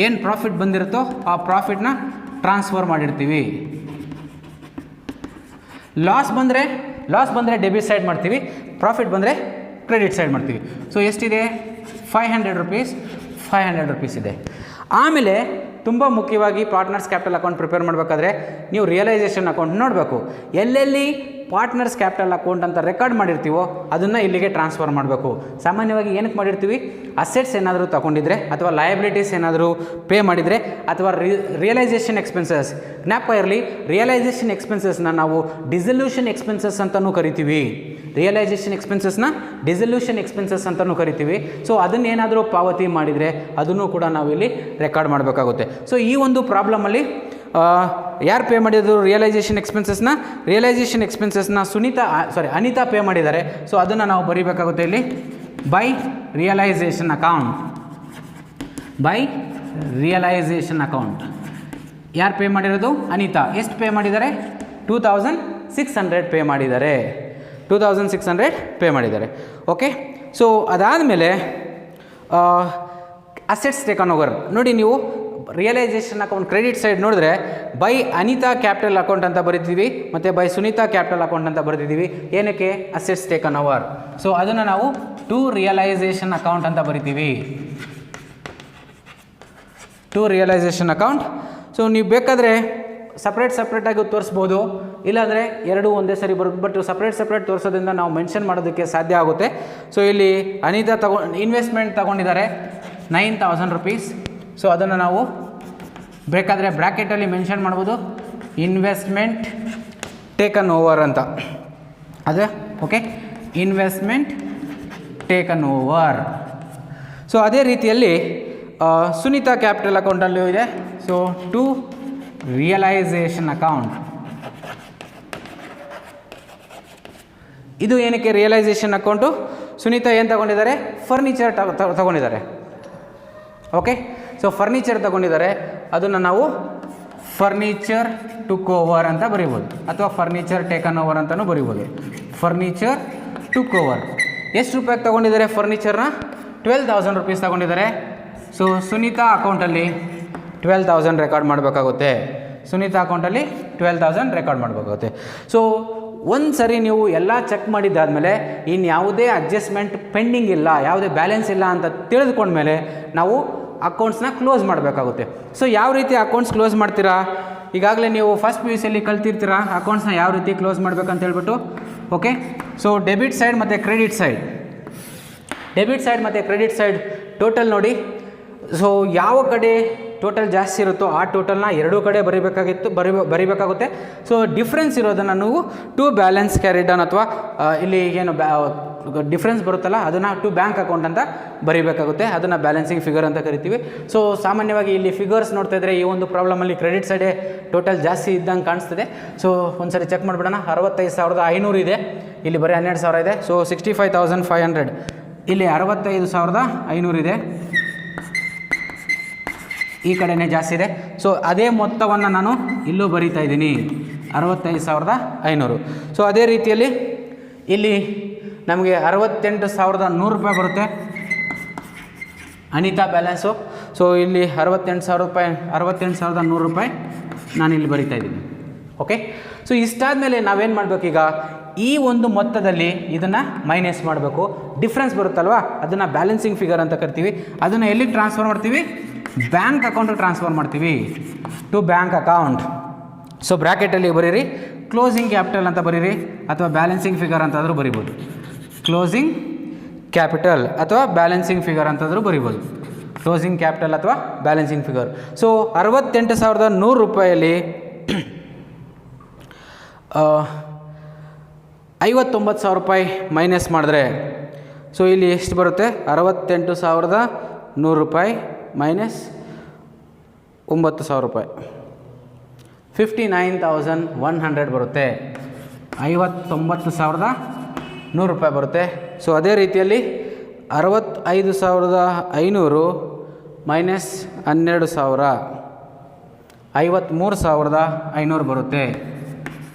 ಏನು ಪ್ರಾಫಿಟ್ ಬಂದಿರುತ್ತೋ ಆ ಪ್ರಾಫಿಟ್ನ ಟ್ರಾನ್ಸ್ಫರ್ ಮಾಡಿರ್ತೀವಿ. ಲಾಸ್ ಬಂದರೆ ಡೆಬಿಟ್ ಸೈಡ್ ಮಾಡ್ತೀವಿ, ಪ್ರಾಫಿಟ್ ಬಂದರೆ ಕ್ರೆಡಿಟ್ ಸೈಡ್ ಮಾಡ್ತೀವಿ. ಸೊ ಎಷ್ಟಿದೆ? 500 rupees ಇದೆ. ಆಮೇಲೆ ತುಂಬ ಮುಖ್ಯವಾಗಿ ಪಾರ್ಟ್ನರ್ಸ್ ಕ್ಯಾಪಿಟಲ್ ಅಕೌಂಟ್ ಪ್ರಿಪೇರ್ ಮಾಡಬೇಕಾದ್ರೆ ನೀವು ರಿಯಲೈಸೇಷನ್ ಅಕೌಂಟ್ ನೋಡಬೇಕು. ಎಲ್ಲೆಲ್ಲಿ ಪಾರ್ಟ್ನರ್ಸ್ ಕ್ಯಾಪಿಟಲ್ ಅಕೌಂಟ್ ಅಂತ ರೆಕಾರ್ಡ್ ಮಾಡಿರ್ತೀವೋ ಅದನ್ನು ಇಲ್ಲಿಗೆ ಟ್ರಾನ್ಸ್ಫರ್ ಮಾಡಬೇಕು. ಸಾಮಾನ್ಯವಾಗಿ ಏನಕ್ಕೆ ಮಾಡಿರ್ತೀವಿ? ಅಸೆಟ್ಸ್ ಏನಾದರೂ ತಗೊಂಡಿದ್ರೆ ಅಥವಾ ಲಯಬಿಲಿಟೀಸ್ ಏನಾದರೂ ಪೇ ಮಾಡಿದರೆ ಅಥವಾ ರಿಯಲೈಸೇಷನ್ ಎಕ್ಸ್ಪೆನ್ಸಸ್. ಜ್ಞಾಪಕ ಇರಲಿ, ರಿಯಲೈಸೇಷನ್ ಎಕ್ಸ್ಪೆನ್ಸಸ್ನ ನಾವು ಡಿಸಲ್ಯೂಷನ್ ಎಕ್ಸ್ಪೆನ್ಸಸ್ ಅಂತಲೂ ಕರಿತೀವಿ. ರಿಯಲೈಸೇಷನ್ ಎಕ್ಸ್ಪೆನ್ಸಸ್ನ ಡಿಸಲ್ಯೂಷನ್ ಎಕ್ಸ್ಪೆನ್ಸಸ್ ಅಂತಲೂ ಕರಿತೀವಿ. ಸೊ ಅದನ್ನೇನಾದರೂ ಪಾವತಿ ಮಾಡಿದರೆ ಅದನ್ನು ಕೂಡ ನಾವಿಲ್ಲಿ ರೆಕಾರ್ಡ್ ಮಾಡಬೇಕಾಗುತ್ತೆ. ಸೊ ಈ ಒಂದು ಪ್ರಾಬ್ಲಮಲ್ಲಿ ಯಾರು ಪೇ ಮಾಡಿದ್ರು ರಿಯಲೈಸೇಷನ್ ಎಕ್ಸ್ಪೆನ್ಸಸ್ನ ಅನಿತಾ ಪೇ ಮಾಡಿದ್ದಾರೆ. ಸೊ ಅದನ್ನು ನಾವು ಬರೀಬೇಕಾಗುತ್ತೆ ಇಲ್ಲಿ ಬೈ ರಿಯಲೈಸೇಷನ್ ಅಕೌಂಟ್. ಯಾರು ಪೇ ಮಾಡಿರೋದು? ಅನಿತಾ. ಎಷ್ಟು ಪೇ ಮಾಡಿದ್ದಾರೆ? 2,600 ಪೇ ಮಾಡಿದ್ದಾರೆ. 2,600 ಪೇ ಮಾಡಿದ್ದಾರೆ. ಓಕೆ, ಸೊ ಅದಾದಮೇಲೆ ಅಸೆಟ್ಸ್ ಟೇಕನ್ ಓವರ್ ನೋಡಿ. ನೀವು ರಿಯಲೈಸೇಷನ್ ಅಕೌಂಟ್ ಕ್ರೆಡಿಟ್ ಸೈಡ್ ನೋಡಿದ್ರೆ ಬೈ ಅನಿತಾ ಕ್ಯಾಪಿಟಲ್ ಅಕೌಂಟ್ ಅಂತ ಬರೀತೀವಿ ಮತ್ತು ಬೈ ಸುನೀತಾ ಕ್ಯಾಪಿಟಲ್ ಅಕೌಂಟ್ ಅಂತ ಬರೀತಿದ್ದೀವಿ. ಏನಕ್ಕೆ? Assets taken over. ಸೊ ಅದನ್ನು ನಾವು ಟು ರಿಯಲೈಸೇಷನ್ ಅಕೌಂಟ್ ಅಂತ ಬರಿತೀವಿ. ಸೊ ನೀವು ಬೇಕಾದರೆ ಸಪ್ರೇಟಾಗಿ ತೋರಿಸ್ಬೋದು, ಇಲ್ಲಾಂದರೆ ಎರಡೂ ಒಂದೇ ಸರಿ ಬರುತ್ತೆ. ಬಟ್ ಸಪ್ರೇಟ್ ತೋರಿಸೋದ್ರಿಂದ ನಾವು ಮೆನ್ಷನ್ ಮಾಡೋದಕ್ಕೆ ಸಾಧ್ಯ ಆಗುತ್ತೆ. ಸೊ ಇಲ್ಲಿ ಅನಿತಾ ಇನ್ವೆಸ್ಟ್ಮೆಂಟ್ ತಗೊಂಡಿದ್ದಾರೆ 9,000 rupees. ಸೊ ಅದನ್ನು ನಾವು ಬೇಕಾದರೆ ಬ್ರ್ಯಾಕೆಟಲ್ಲಿ ಮೆನ್ಷನ್ ಮಾಡ್ಬೋದು, ಇನ್ವೆಸ್ಟ್ಮೆಂಟ್ ಟೇಕನ್ ಓವರ್ ಅಂತ. ಅದೇ okay, investment taken over. So ಅದೇ ರೀತಿಯಲ್ಲಿ ಸುನೀತಾ ಕ್ಯಾಪಿಟಲ್ ಅಕೌಂಟಲ್ಲೂ ಇದೆ. So to realisation account. ಇದು ಏನಕ್ಕೆ ರಿಯಲೈಸೇಷನ್ ಅಕೌಂಟು? ಸುನೀತಾ ಏನು ತಗೊಂಡಿದ್ದಾರೆ? ಫರ್ನಿಚರ್ ತಗೊಂಡಿದ್ದಾರೆ. ಓಕೆ, ಸೊ ಫರ್ನಿಚರ್ ತಗೊಂಡಿದ್ದಾರೆ, ಅದನ್ನು ನಾವು ಫರ್ನಿಚರ್ ಟುಕ್ ಓವರ್ ಅಂತ ಬರೀಬೋದು ಅಥವಾ ಫರ್ನಿಚರ್ ಟೇಕನ್ ಓವರ್ ಅಂತಲೂ ಬರೀಬೋದು. Furniture took over. ಎಷ್ಟು ರೂಪಾಯಿಗೆ ತಗೊಂಡಿದ್ದಾರೆ ಫರ್ನಿಚರ್ನ? 12,000 rupees ತಗೊಂಡಿದ್ದಾರೆ. ಸೊ ಸುನೀತಾ ಅಕೌಂಟಲ್ಲಿ 12,000 ರೆಕಾರ್ಡ್ ಮಾಡಬೇಕಾಗುತ್ತೆ. ಸೊ ಒಂದು ಸರಿ ನೀವು ಎಲ್ಲ ಚೆಕ್ ಮಾಡಿದ್ದಾದಮೇಲೆ ಇನ್ನು ಯಾವುದೇ ಅಡ್ಜಸ್ಟ್ಮೆಂಟ್ ಪೆಂಡಿಂಗ್ ಇಲ್ಲ, ಯಾವುದೇ ಬ್ಯಾಲೆನ್ಸ್ ಇಲ್ಲ ಅಂತ ತಿಳಿದುಕೊಂಡ್ಮೇಲೆ ನಾವು ಅಕೌಂಟ್ಸ್ನ ಕ್ಲೋಸ್ ಮಾಡಬೇಕಾಗುತ್ತೆ. ಸೊ ಯಾವ ರೀತಿ ಅಕೌಂಟ್ಸ್ ಕ್ಲೋಸ್ ಮಾಡ್ತೀರಾ, ಈಗಾಗಲೇ ನೀವು ಫಸ್ಟ್ ಪಿ ಯು ಸಿಯಲ್ಲಿ ಕಲ್ತಿರ್ತೀರಾ ಅಕೌಂಟ್ಸ್ನ ಯಾವ ರೀತಿ ಕ್ಲೋಸ್ ಮಾಡಬೇಕಂತ ಹೇಳ್ಬಿಟ್ಟು. ಓಕೆ, ಸೊ ಡೆಬಿಟ್ ಸೈಡ್ ಮತ್ತು ಕ್ರೆಡಿಟ್ ಸೈಡ್, ಡೆಬಿಟ್ ಸೈಡ್ ಮತ್ತು ಕ್ರೆಡಿಟ್ ಸೈಡ್ ಟೋಟಲ್ ನೋಡಿ. ಸೊ ಯಾವ ಕಡೆ ಟೋಟಲ್ ಜಾಸ್ತಿ ಇರುತ್ತೋ ಆ ಟೋಟಲ್ನ ಎರಡೂ ಕಡೆ ಬರಿಬೇಕಾಗುತ್ತೆ. ಸೊ ಡಿಫ್ರೆನ್ಸ್ ಇರೋದನ್ನು ನೀವು ಟು ಬ್ಯಾಲೆನ್ಸ್ ಕ್ಯಾರಿ ಡೌನ್ ಅಥವಾ ಇಲ್ಲಿ ಏನು ಡಿಫ್ರೆನ್ಸ್ ಬರುತ್ತಲ್ಲ ಅದನ್ನು ಟು ಬ್ಯಾಂಕ್ ಅಕೌಂಟ್ ಅಂತ ಬರೀಬೇಕಾಗುತ್ತೆ. ಅದನ್ನು ಬ್ಯಾಲೆನ್ಸಿಂಗ್ ಫಿಗರ್ ಅಂತ ಕರಿತೀವಿ. ಸೊ ಸಾಮಾನ್ಯವಾಗಿ ಇಲ್ಲಿ ಫಿಗರ್ಸ್ ನೋಡ್ತಾ ಇದ್ದರೆ ಈ ಒಂದು ಪ್ರಾಬ್ಲಮಲ್ಲಿ ಕ್ರೆಡಿಟ್ ಸೈಡೇ ಟೋಟಲ್ ಜಾಸ್ತಿ ಇದ್ದಂಗೆ ಕಾಣಿಸ್ತಿದೆ. ಸೊ ಒಂದ್ಸರಿ ಚೆಕ್ ಮಾಡಿಬಿಡೋಣ. 65,500 ಇದೆ, ಇಲ್ಲಿ ಬರೀ 12,000 ಇದೆ. ಸೊ 65,500 ಇಲ್ಲಿ 65,500 ಇದೆ, ಈ ಕಡೆನೇ ಜಾಸ್ತಿ ಇದೆ. ಸೊ ಅದೇ ಮೊತ್ತವನ್ನು ನಾನು ಇಲ್ಲೂ ಬರೀತಾ ಇದ್ದೀನಿ, 65,500. ಸೊ ಅದೇ ರೀತಿಯಲ್ಲಿ ಇಲ್ಲಿ ನಮಗೆ 68,100 ರೂಪಾಯಿ ಬರುತ್ತೆ ಅನಿತಾ ಬ್ಯಾಲೆನ್ಸು. ಸೊ ಇಲ್ಲಿ 68,100 ರೂಪಾಯಿ ನಾನು ಇಲ್ಲಿ ಬರಿತಾ ಇದ್ದೀನಿ. ಓಕೆ, ಸೊ ಇಷ್ಟಾದಮೇಲೆ ನಾವೇನು ಮಾಡಬೇಕು, ಈಗ ಈ ಒಂದು ಮೊತ್ತದಲ್ಲಿ ಇದನ್ನು ಮೈನಸ್ ಮಾಡಬೇಕು. ಡಿಫ್ರೆನ್ಸ್ ಬರುತ್ತಲ್ವ ಅದನ್ನು ಬ್ಯಾಲೆನ್ಸಿಂಗ್ ಫಿಗರ್ ಅಂತ ಕರಿತೀವಿ. ಅದನ್ನು ಎಲ್ಲಿಗೆ ಟ್ರಾನ್ಸ್ಫರ್ ಮಾಡ್ತೀವಿ, ಬ್ಯಾಂಕ್ ಅಕೌಂಟಿಗೆ ಟ್ರಾನ್ಸ್ಫರ್ ಮಾಡ್ತೀವಿ, ಟು ಬ್ಯಾಂಕ್ ಅಕೌಂಟ್. ಸೊ ಬ್ರ್ಯಾಕೆಟಲ್ಲಿ ಬರೀರಿ ಕ್ಲೋಸಿಂಗ್ ಕ್ಯಾಪಿಟಲ್ ಅಂತ ಬರೀರಿ, ಅಥವಾ ಬ್ಯಾಲೆನ್ಸಿಂಗ್ ಫಿಗರ್ ಅಂತಾದರೂ ಬರಿಬೋದು. ಕ್ಲೋಸಿಂಗ್ ಕ್ಯಾಪಿಟಲ್ ಅಥವಾ ಬ್ಯಾಲೆನ್ಸಿಂಗ್ ಫಿಗರ್ ಅಂತಾದರೂ ಬರಿಬೋದು. ಕ್ಲೋಸಿಂಗ್ ಕ್ಯಾಪಿಟಲ್ ಅಥವಾ ಬ್ಯಾಲೆನ್ಸಿಂಗ್ ಫಿಗರ್. ಸೊ 68,100 ರೂಪಾಯಲ್ಲಿ 59,000 ರೂಪಾಯಿ ಮೈನಸ್ ಮಾಡಿದ್ರೆ ಸೊ ಇಲ್ಲಿ ಎಷ್ಟು ಬರುತ್ತೆ, 68,100 ರೂಪಾಯಿ ಮೈನಸ್ 9,000 ರೂಪಾಯಿ, 59,100 ಬರುತ್ತೆ. 59,100 ರೂಪಾಯಿ ಬರುತ್ತೆ. ಸೊ ಅದೇ ರೀತಿಯಲ್ಲಿ 65,500 ಮೈನಸ್ 12,000, 53,500 ಬರುತ್ತೆ.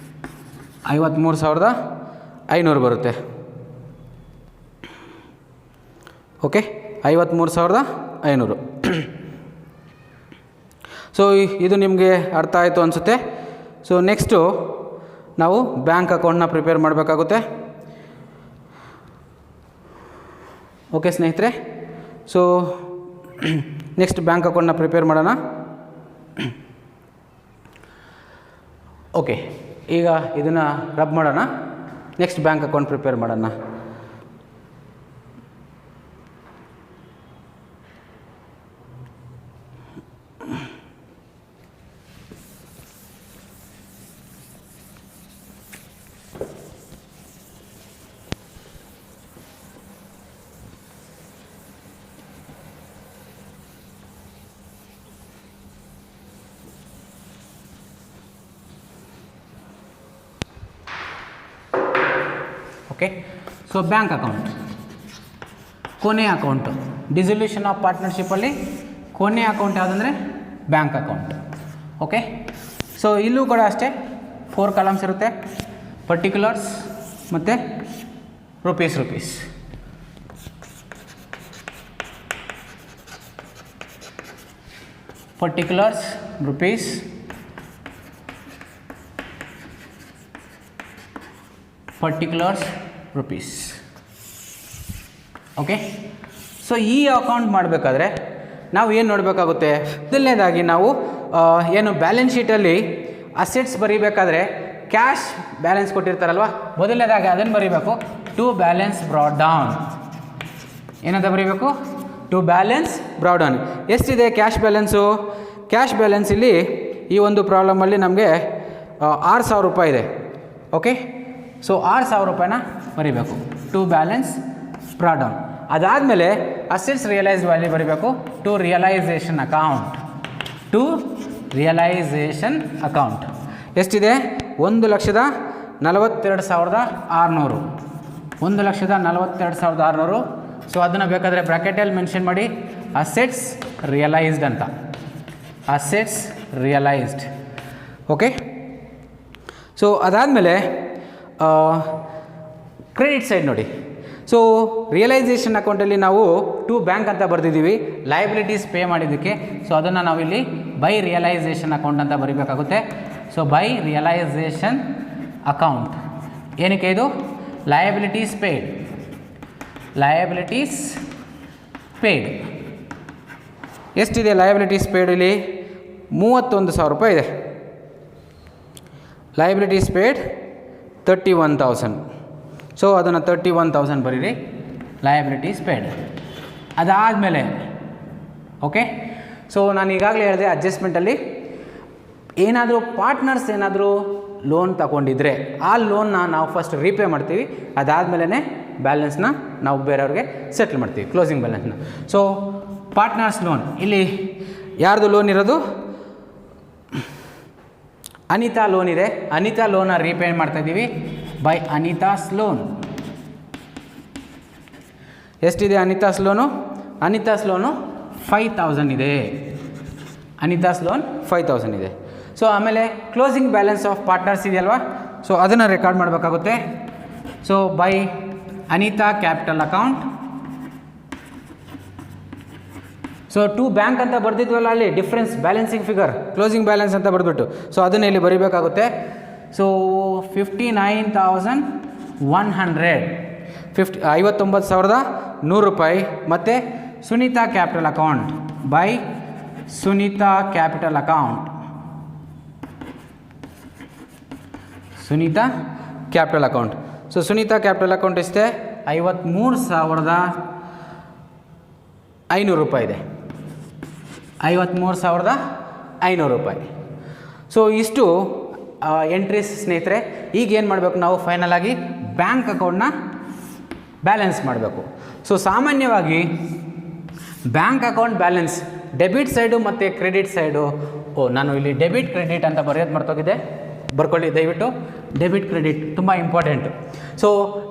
53,500 ಬರುತ್ತೆ. ಓಕೆ, 53,500. ಸೊ ಇದು ನಿಮಗೆ ಅರ್ಥ ಆಯಿತು ಅನಿಸುತ್ತೆ. ಸೊ ನೆಕ್ಸ್ಟು ನಾವು ಬ್ಯಾಂಕ್ ಅಕೌಂಟ್ನ ಪ್ರಿಪೇರ್ ಮಾಡಬೇಕಾಗುತ್ತೆ. ಓಕೆ ಸ್ನೇಹಿತರೆ, ಸೊ ನೆಕ್ಸ್ಟ್ ಬ್ಯಾಂಕ್ ಅಕೌಂಟ್ನ ಪ್ರಿಪೇರ್ ಮಾಡೋಣ. ಓಕೆ, ಈಗ ಇದನ್ನು ರಬ್ ಮಾಡೋಣ. ನೆಕ್ಸ್ಟ್ ಬ್ಯಾಂಕ್ ಅಕೌಂಟ್ ಪ್ರಿಪೇರ್ ಮಾಡೋಣ. ಓಕೆ, ಸೊ ಬ್ಯಾಂಕ್ ಅಕೌಂಟ್ ಕೊನೆ ಅಕೌಂಟು, ಡಿಸಲ್ಯೂಷನ್ ಆಫ್ ಪಾರ್ಟ್ನರ್ಶಿಪ್ಪಲ್ಲಿ ಕೊನೆ ಅಕೌಂಟ್ ಯಾವುದಂದರೆ ಬ್ಯಾಂಕ್ ಅಕೌಂಟ್. ಓಕೆ, ಸೊ ಇಲ್ಲೂ ಕೂಡ ಅಷ್ಟೇ 4 ಕಾಲಮ್ಸ್ ಇರುತ್ತೆ, ಪರ್ಟಿಕ್ಯುಲರ್ಸ್ ಮತ್ತು rupees. Particulars, rupees, particulars, rupees. Okay, so ಈ ಅಕೌಂಟ್ ಮಾಡಬೇಕಾದ್ರೆ ನಾವು ಏನು ನೋಡಬೇಕಾಗುತ್ತೆ, ಮೊದಲನೇದಾಗಿ ನಾವು ಏನು ಬ್ಯಾಲೆನ್ಸ್ ಶೀಟಲ್ಲಿ ಅಸೆಟ್ಸ್ ಬರೀಬೇಕಾದ್ರೆ ಕ್ಯಾಶ್ ಬ್ಯಾಲೆನ್ಸ್ ಕೊಟ್ಟಿರ್ತಾರಲ್ವ, ಮೊದಲನೇದಾಗಿ ಅದನ್ನು ಬರೀಬೇಕು, ಟು ಬ್ಯಾಲೆನ್ಸ್ ಬ್ರಾಡ್ ಡೌನ್. ಏನಂತ ಬರೀಬೇಕು, ಟು ಬ್ಯಾಲೆನ್ಸ್ ಬ್ರಾಡ್ ಡೌನ್. ಎಷ್ಟಿದೆ ಕ್ಯಾಶ್ ಬ್ಯಾಲೆನ್ಸು? ಕ್ಯಾಶ್ ಬ್ಯಾಲೆನ್ಸ್ ಇಲ್ಲಿ ಈ ಒಂದು ಪ್ರಾಬ್ಲಮಲ್ಲಿ ನಮಗೆ 6,000 ರೂಪಾಯಿ ಇದೆ. ಓಕೆ, ಸೊ 6,000 ರೂಪಾಯಿನ ಬರೀಬೇಕು, ಟು ಬ್ಯಾಲೆನ್ಸ್ ಬ್ರಾಡ್ ಡೌನ್. ಅದಾದಮೇಲೆ ಅಸೆಟ್ಸ್ ರಿಯಲೈಸ್ಡ್ ವ್ಯಾಲ್ಯೂ ಬರೀಬೇಕು, to realisation account. To realisation account ಎಷ್ಟಿದೆ, 1,42,600. 1,42,600. ಸೊ ಅದನ್ನು ಬೇಕಾದರೆ ಬ್ರ್ಯಾಕೆಟಲ್ಲಿ ಮೆನ್ಷನ್ ಮಾಡಿ, ಅಸೆಟ್ಸ್ ರಿಯಲೈಸ್ಡ್ ಅಂತ, ಅಸೆಟ್ಸ್ ರಿಯಲೈಸ್ಡ್. ಓಕೆ, ಸೊ ಅದಾದಮೇಲೆ ಕ್ರೆಡಿಟ್ ಸೈಡ್ ನೋಡಿ. ಸೊ ರಿಯಲೈಸೇಷನ್ ಅಕೌಂಟಲ್ಲಿ ನಾವು ಟು ಬ್ಯಾಂಕ್ ಅಂತ ಬರೆದಿದ್ದೀವಿ, ಲಯಬಿಲಿಟೀಸ್ ಪೇ ಮಾಡಿದ್ದಕ್ಕೆ. ಸೊ ಅದನ್ನು ನಾವಿಲ್ಲಿ ಬೈ ರಿಯಲೈಸೇಷನ್ ಅಕೌಂಟ್ ಅಂತ ಬರೀಬೇಕಾಗುತ್ತೆ. ಸೊ ಬೈ ರಿಯಲೈಸೇಷನ್ ಅಕೌಂಟ್ ಏನಕ್ಕೆ ಇದು, ಲಯಬಿಲಿಟೀಸ್ ಪೇಯ್ಡ್, ಲಯಬಿಲಿಟೀಸ್ ಪೇಯ್ಡ್ ಎಷ್ಟಿದೆ ಲಯಬಿಲಿಟೀಸ್ ಪೇಯ್ಡ್ ಇಲ್ಲಿ 31,000 ರೂಪಾಯಿ ಇದೆ. Liabilities paid 31,000. ಸೊ ಅದನ್ನು 31,000 ಬರೀರಿ ಲಯಬಿಲಿಟೀಸ್ ಪೇಯ್ಡ್. ಅದಾದಮೇಲೆ ಓಕೆ, ಸೊ ನಾನು ಈಗಾಗಲೇ ಹೇಳಿದೆ ಅಡ್ಜಸ್ಟ್ಮೆಂಟಲ್ಲಿ ಏನಾದರೂ ಪಾರ್ಟ್ನರ್ಸ್ ಏನಾದರೂ ಲೋನ್ ತಗೊಂಡಿದ್ರೆ ಆ ಲೋನ್ನ ನಾವು ಫಸ್ಟ್ ರೀಪೇ ಮಾಡ್ತೀವಿ, ಅದಾದಮೇಲೆ ಬ್ಯಾಲೆನ್ಸ್ನ ನಾವು ಬೇರೆಯವ್ರಿಗೆ ಸೆಟ್ಲ್ ಮಾಡ್ತೀವಿ, ಕ್ಲೋಸಿಂಗ್ ಬ್ಯಾಲೆನ್ಸ್ನ. ಸೊ ಪಾರ್ಟ್ನರ್ಸ್ ಲೋನ್, ಇಲ್ಲಿ ಯಾರ್ದು ಲೋನ್ ಇರೋದು? ಅನಿತಾ ಲೋನ್ ಇದೆ. ಅನಿತಾ ಲೋನ್ನ ರೀಪೇ ಮಾಡ್ತಾಯಿದ್ದೀವಿ ಬೈ ಅನಿತಾಸ್ ಲೋನ್. ಎಷ್ಟಿದೆ ಅನಿತಾಸ್ ಲೋನು? ಅನಿತಾಸ್ ಲೋನು 5,000 ಇದೆ. ಅನಿತಾಸ್ ಲೋನ್ 5,000 ಇದೆ. ಸೊ ಆಮೇಲೆ ಕ್ಲೋಸಿಂಗ್ ಬ್ಯಾಲೆನ್ಸ್ ಆಫ್ ಪಾರ್ಟ್ನರ್ಸ್ ಇದೆಯಲ್ವಾ, ಸೊ ಅದನ್ನು ರೆಕಾರ್ಡ್ ಮಾಡಬೇಕಾಗುತ್ತೆ. So by Anita capital account. So to bank ಅಂತ ಬರ್ದಿದ್ವಲ್ಲ ಅಲ್ಲಿ difference balancing figure, closing balance ಅಂತ ಬರೆದ್ಬಿಟ್ಟು, ಸೊ ಅದನ್ನು ಇಲ್ಲಿ ಬರೀಬೇಕಾಗುತ್ತೆ. ಸೊ 59,100 59,100 ರೂಪಾಯಿ. ಮತ್ತು Sunita capital account by Sunita capital account. Sunita capital account. So Sunita capital account ಎಷ್ಟೇ? 53,500 ರೂಪಾಯಿ ಇದೆ. 53,500 ರೂಪಾಯಿ. ಸೊ ಇಷ್ಟು ಎಂಟ್ರೀಸ್ ಸ್ನೇಹಿತರೆ. ಈಗ ಏನು ಮಾಡಬೇಕು ನಾವು? ಫೈನಲ್ ಆಗಿ ಬ್ಯಾಂಕ್ ಅಕೌಂಟ್ನ ಬ್ಯಾಲೆನ್ಸ್ ಮಾಡಬೇಕು. ಸೊ ಸಾಮಾನ್ಯವಾಗಿ bank account balance debit side ಮತ್ತು ಕ್ರೆಡಿಟ್ ಸೈಡು, ನಾನು ಇಲ್ಲಿ ಡೆಬಿಟ್ ಕ್ರೆಡಿಟ್ ಅಂತ ಬರೆಯೋದು ಮರ್ತೋಗಿದೆ, ಬರ್ಕೊಳ್ಳಿ ದಯವಿಟ್ಟು. ಡೆಬಿಟ್ ಕ್ರೆಡಿಟ್ ತುಂಬ ಇಂಪಾರ್ಟೆಂಟು. ಸೊ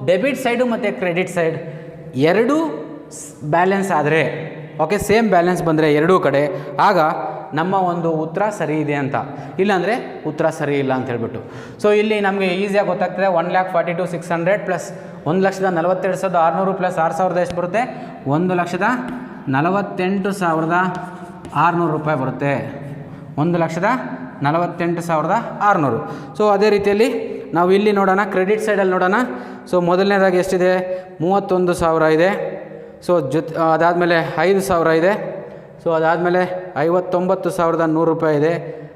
ಡೆಬಿಟ್ ಸೈಡು ಮತ್ತು ಕ್ರೆಡಿಟ್ ಸೈಡ್ ಎರಡೂ ಬ್ಯಾಲೆನ್ಸ್ ಆದರೆ, ಓಕೆ, ಸೇಮ್ ಬ್ಯಾಲೆನ್ಸ್ ಬಂದರೆ ಎರಡೂ ಕಡೆ, ಆಗ ನಮ್ಮ ಒಂದು ಉತ್ತರ ಸರಿ ಇದೆ ಅಂತ. ಇಲ್ಲಾಂದರೆ ಉತ್ತರ ಸರಿ ಇಲ್ಲ ಅಂತ ಹೇಳ್ಬಿಟ್ಟು. ಸೊ ಇಲ್ಲಿ ನಮಗೆ ಈಸಿಯಾಗಿ ಗೊತ್ತಾಗ್ತದೆ. 1,42,600 ಪ್ಲಸ್ 1,42,600 ಪ್ಲಸ್ 6,000 ಎಷ್ಟು ಬರುತ್ತೆ? 1,48,600 ರೂಪಾಯಿ ಬರುತ್ತೆ. 1,48,600. ಸೊ ಅದೇ ರೀತಿಯಲ್ಲಿ ನಾವು ಇಲ್ಲಿ ನೋಡೋಣ, ಕ್ರೆಡಿಟ್ ಸೈಡಲ್ಲಿ ನೋಡೋಣ. ಸೊ ಮೊದಲನೇದಾಗಿ ಎಷ್ಟಿದೆ? 31,000 ಇದೆ. ಸೊ ಅದಾದಮೇಲೆ 5,000 ಇದೆ. ಸೊ ಅದಾದಮೇಲೆ 59,100 ರೂಪಾಯಿ ಇದೆ.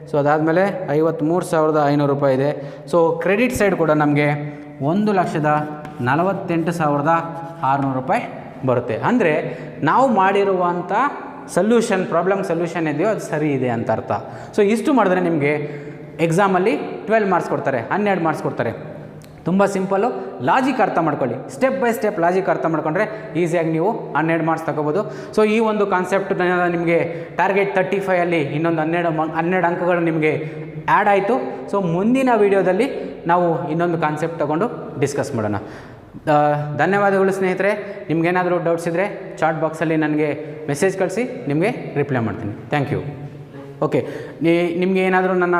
ಸೊ ಅದಾದಮೇಲೆ 53,500 ರೂಪಾಯಿ ಇದೆ. ಸೊ ಕ್ರೆಡಿಟ್ ಸೈಡ್ ಕೂಡ ನಮಗೆ 1,48,600 ರೂಪಾಯಿ ಬರುತ್ತೆ. ಅಂದರೆ ನಾವು ಮಾಡಿರುವಂಥ ಪ್ರಾಬ್ಲಮ್ ಸೊಲ್ಯೂಷನ್ ಇದೆಯೋ ಅದು ಸರಿ ಇದೆ ಅಂತ ಅರ್ಥ. ಸೊ ಇಷ್ಟು ಮಾಡಿದ್ರೆ ನಿಮಗೆ ಎಕ್ಸಾಮಲ್ಲಿ 12 ಮಾರ್ಕ್ಸ್ ಕೊಡ್ತಾರೆ, 12 ಮಾರ್ಕ್ಸ್ ಕೊಡ್ತಾರೆ. ತುಂಬ ಸಿಂಪಲ್ಲು. ಲಾಜಿಕ್ ಅರ್ಥ ಮಾಡ್ಕೊಳ್ಳಿ, ಸ್ಟೆಪ್ ಬೈ ಸ್ಟೆಪ್ ಲಾಜಿಕ್ ಅರ್ಥ ಮಾಡ್ಕೊಂಡ್ರೆ ಈಸಿಯಾಗಿ ನೀವು 12 ಮಾರ್ಕ್ಸ್ ತಗೋಬೋದು. ಸೊ ಈ ಒಂದು ಕಾನ್ಸೆಪ್ಟ್ ನಿಮಗೆ ಟಾರ್ಗೆಟ್ 35 ಇನ್ನೊಂದು 12 ಅಂಕಗಳು ನಿಮಗೆ ಆ್ಯಡ್ ಆಯಿತು. ಸೊ ಮುಂದಿನ ವೀಡಿಯೋದಲ್ಲಿ ನಾವು ಇನ್ನೊಂದು ಕಾನ್ಸೆಪ್ಟ್ ತೊಗೊಂಡು ಡಿಸ್ಕಸ್ ಮಾಡೋಣ. ಧನ್ಯವಾದಗಳು ಸ್ನೇಹಿತರೆ. ನಿಮ್ಗೇನಾದರೂ ಡೌಟ್ಸ್ ಇದ್ದರೆ ಚಾಟ್ ಬಾಕ್ಸಲ್ಲಿ ನನಗೆ ಮೆಸೇಜ್ ಕಳಿಸಿ, ನಿಮಗೆ ರಿಪ್ಲೈ ಮಾಡ್ತೀನಿ. Thank you. ಓಕೆ, ನಿಮಗೆ ಏನಾದರೂ ನನ್ನ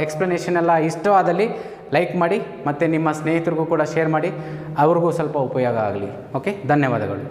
ಎಕ್ಸ್ಪ್ಲನೇಷನ್ ಎಲ್ಲ ಇಷ್ಟವಾದಲ್ಲಿ ಲೈಕ್ ಮಾಡಿ, ಮತ್ತು ನಿಮ್ಮ ಸ್ನೇಹಿತರಿಗೂ ಕೂಡ ಶೇರ್ ಮಾಡಿ, ಅವ್ರಿಗೂ ಸ್ವಲ್ಪ ಉಪಯೋಗ ಆಗಲಿ. ಓಕೆ, ಧನ್ಯವಾದಗಳು.